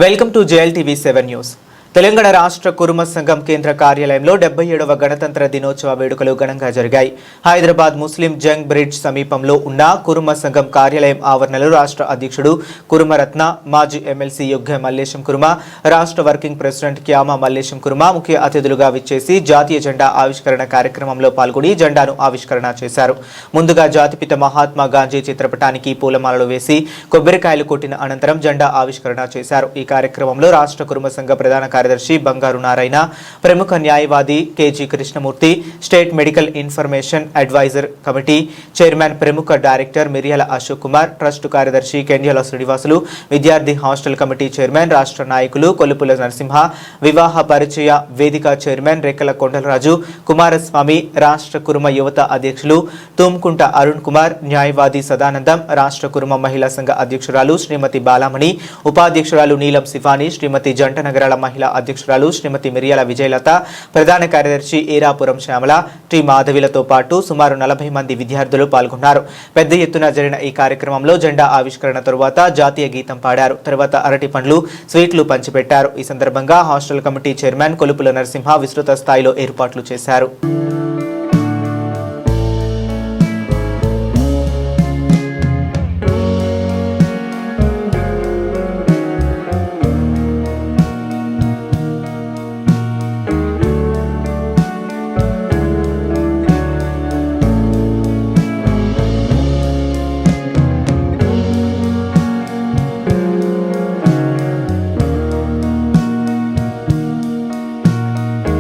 Welcome to JLTV 7 news. Telangana రాష్ట్ర కురుమ సంఘం కేంద్ర కార్యాలయంలో 77వ గణతంత్ర దినోత్సవ వేడుకలు ఘనంగా జరిగాయి. హైదరాబాద్ ముస్లిం జంగ్ బ్రిడ్జ్ సమీపంలో ఉన్న కురుమ సంఘం కార్యాలయం ఆవరణలో రాష్ట్ర అధ్యక్షుడు కురుమరత్న, మాజీ ఎమ్మెల్సీ యుగ్గ మల్లేశం కురుమ, రాష్ట్ర వర్కింగ్ ప్రెసిడెంట్ క్యామ మల్లేశం కురుమ ముఖ్య అతిథులుగా విచ్చేసి జాతీయ జెండా ఆవిష్కరణ కార్యక్రమంలో పాల్గొని జెండాను ఆవిష్కరణ చేశారు. ముందుగా జాతిపిత మహాత్మా గాంధీ చిత్రపటానికి పూలమాలలు వేసి కొబ్బరికాయలు కొట్టిన అనంతరం జెండా ఆవిష్కరణ చేశారు. ఈ కార్యక్రమంలో రాష్ట్ర కురుమ సంఘ ప్రధాన కార్యదర్శి బంగారు నారాయణ, ప్రముఖ న్యాయవాది KG Krishnamurthy, state medical information advisor committee chairman ప్రముఖ డైరెక్టర్ మిర్యాల అశోక్ కుమార్, ట్రస్ట్ కార్యదర్శి కెండ్యాల శ్రీనివాసులు, విద్యార్థి హాస్టల్ కమిటీ చైర్మన్ రాష్ట్ర నాయకులు కొలుపుల నరసింహ, వివాహ పరిచయ వేదిక చైర్మన్ రెక్కల కొండలరాజు, కుమారస్వామి, రాష్ట్ర కురుమ యువత అధ్యక్షులు తుమ్కుంట అరుణ్ కుమార్, న్యాయవాది సదానందం, రాష్ట్ర కురుమ మహిళా సంఘ అధ్యక్షురాలు శ్రీమతి బాలామణి, ఉపాధ్యక్షురాలు నీలం శిఫాని, శ్రీమతి జంట నగరాల మహిళా అధ్యక్షురాలు శ్రీమతి మిర్యాల విజయలత, ప్రధాన కార్యదర్శి ఏరాపురం శ్యామల, టి మాధవిలతో పాటు సుమారు 40 మంది విద్యార్థులు పాల్గొన్నారు. పెద్ద ఎత్తున జరిగిన ఈ కార్యక్రమంలో జెండా ఆవిష్కరణ తరువాత జాతీయ గీతం పాడారు. తర్వాత అరటి పండ్లు, స్వీట్లు పంచిపెట్టారు. ఈ సందర్భంగా హాస్టల్ కమిటీ చైర్మన్ కొలుపుల నరసింహ విస్తృత స్థాయిలో ఏర్పాట్లు చేశారు.